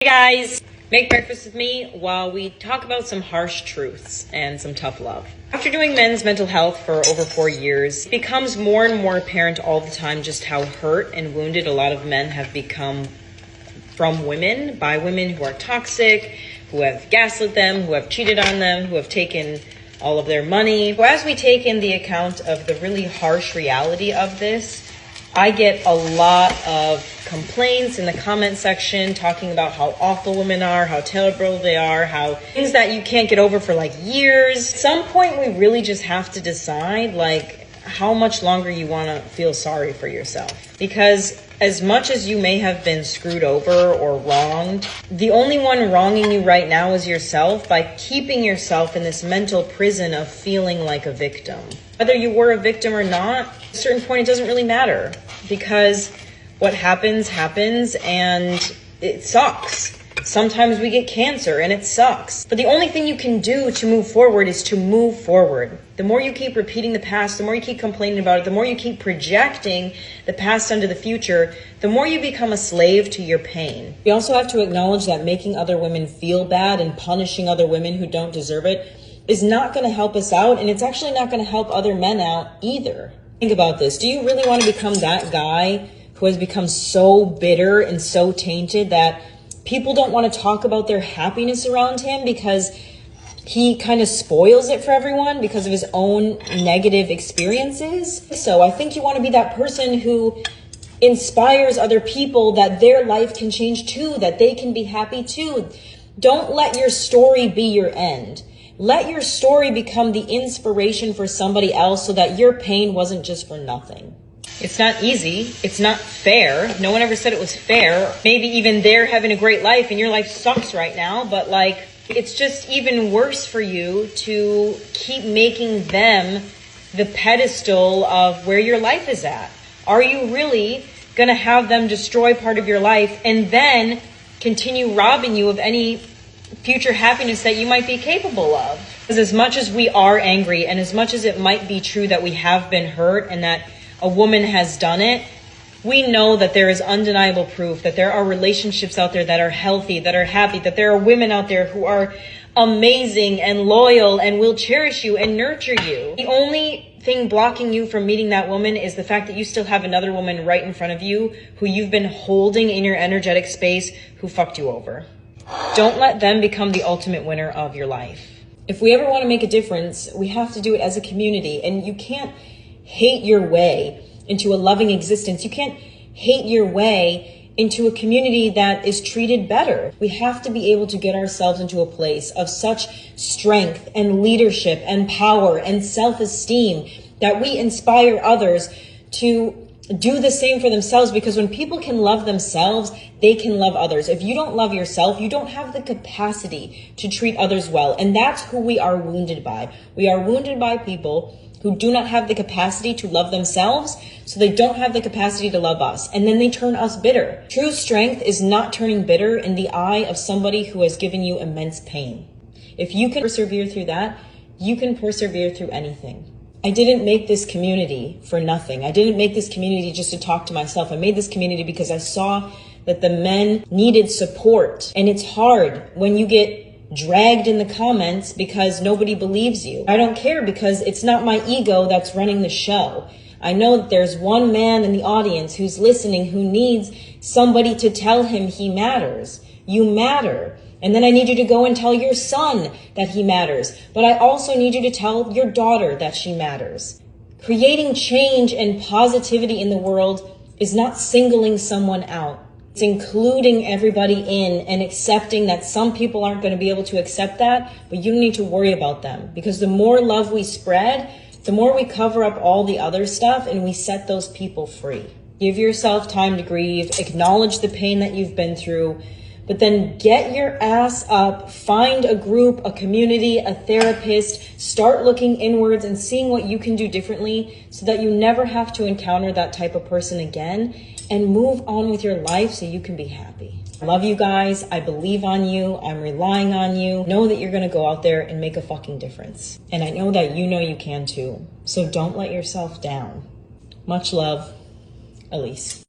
Hey guys, make breakfast with me while we talk about some harsh truths and some tough love. After doing men's mental health for over 4 years, it becomes more and more apparent all the time just how hurt and wounded a lot of men have become from women, by women who are toxic, who have gaslit them, who have cheated on them, who have taken all of their money. So as we take in the account of the really harsh reality of this, I get a lot of complaints in the comment section talking about how awful women are, how terrible they are, how things that you can't get over for like years. At some point, we really just have to decide how much longer you want to feel sorry for yourself. Because as much as you may have been screwed over or wronged, the only one wronging you right now is yourself by keeping yourself in this mental prison of feeling like a victim. Whether you were a victim or not, at a certain point it doesn't really matter, because what happens and it sucks. Sometimes we get cancer and it sucks. But the only thing you can do to move forward is to move forward. The more you keep repeating the past, the more you keep complaining about it, the more you keep projecting the past onto the future, the more you become a slave to your pain. We also have to acknowledge that making other women feel bad and punishing other women who don't deserve it is not going to help us out, and it's actually not going to help other men out either. Think about this. Do you really want to become that guy who has become so bitter and so tainted that people don't want to talk about their happiness around him because he kind of spoils it for everyone because of his own negative experiences? So I think you want to be that person who inspires other people that their life can change too, that they can be happy too. Don't let your story be your end. Let your story become the inspiration for somebody else so that your pain wasn't just for nothing. It's not easy. It's not fair. No one ever said it was fair. Maybe even they're having a great life and your life sucks right now, but it's just even worse for you to keep making them the pedestal of where your life is at. Are you really going to have them destroy part of your life and then continue robbing you of any future happiness that you might be capable of? Because as much as we are angry and as much as it might be true that we have been hurt and that a woman has done it, we know that there is undeniable proof that there are relationships out there that are healthy, that are happy, that there are women out there who are amazing and loyal and will cherish you and nurture you. The only thing blocking you from meeting that woman is the fact that you still have another woman right in front of you who you've been holding in your energetic space who fucked you over. Don't let them become the ultimate winner of your life. If we ever want to make a difference, we have to do it as a community, and you can't hate your way into a loving existence. You can't hate your way into a community that is treated better. We have to be able to get ourselves into a place of such strength and leadership and power and self-esteem that we inspire others to do the same for themselves, because when people can love themselves, they can love others. If you don't love yourself, you don't have the capacity to treat others well. And that's who we are wounded by. We are wounded by people who do not have the capacity to love themselves, so they don't have the capacity to love us. And then they turn us bitter. True strength is not turning bitter in the eye of somebody who has given you immense pain. If you can persevere through that, you can persevere through anything. I didn't make this community for nothing. I didn't make this community just to talk to myself. I made this community because I saw that the men needed support. And it's hard when you get dragged in the comments because nobody believes you. I don't care, because it's not my ego that's running the show. I know that there's one man in the audience who's listening who needs somebody to tell him he matters. You matter. And then I need you to go and tell your son that he matters. But I also need you to tell your daughter that she matters. Creating change and positivity in the world is not singling someone out. It's including everybody in and accepting that some people aren't going to be able to accept that, but you don't need to worry about them. Because the more love we spread, the more we cover up all the other stuff and we set those people free. Give yourself time to grieve, acknowledge the pain that you've been through, but then get your ass up, find a group, a community, a therapist, start looking inwards and seeing what you can do differently so that you never have to encounter that type of person again, and move on with your life so you can be happy. I love you guys. I believe on you. I'm relying on you. Know that you're going to go out there and make a fucking difference. And I know that you know you can too. So don't let yourself down. Much love, Elise.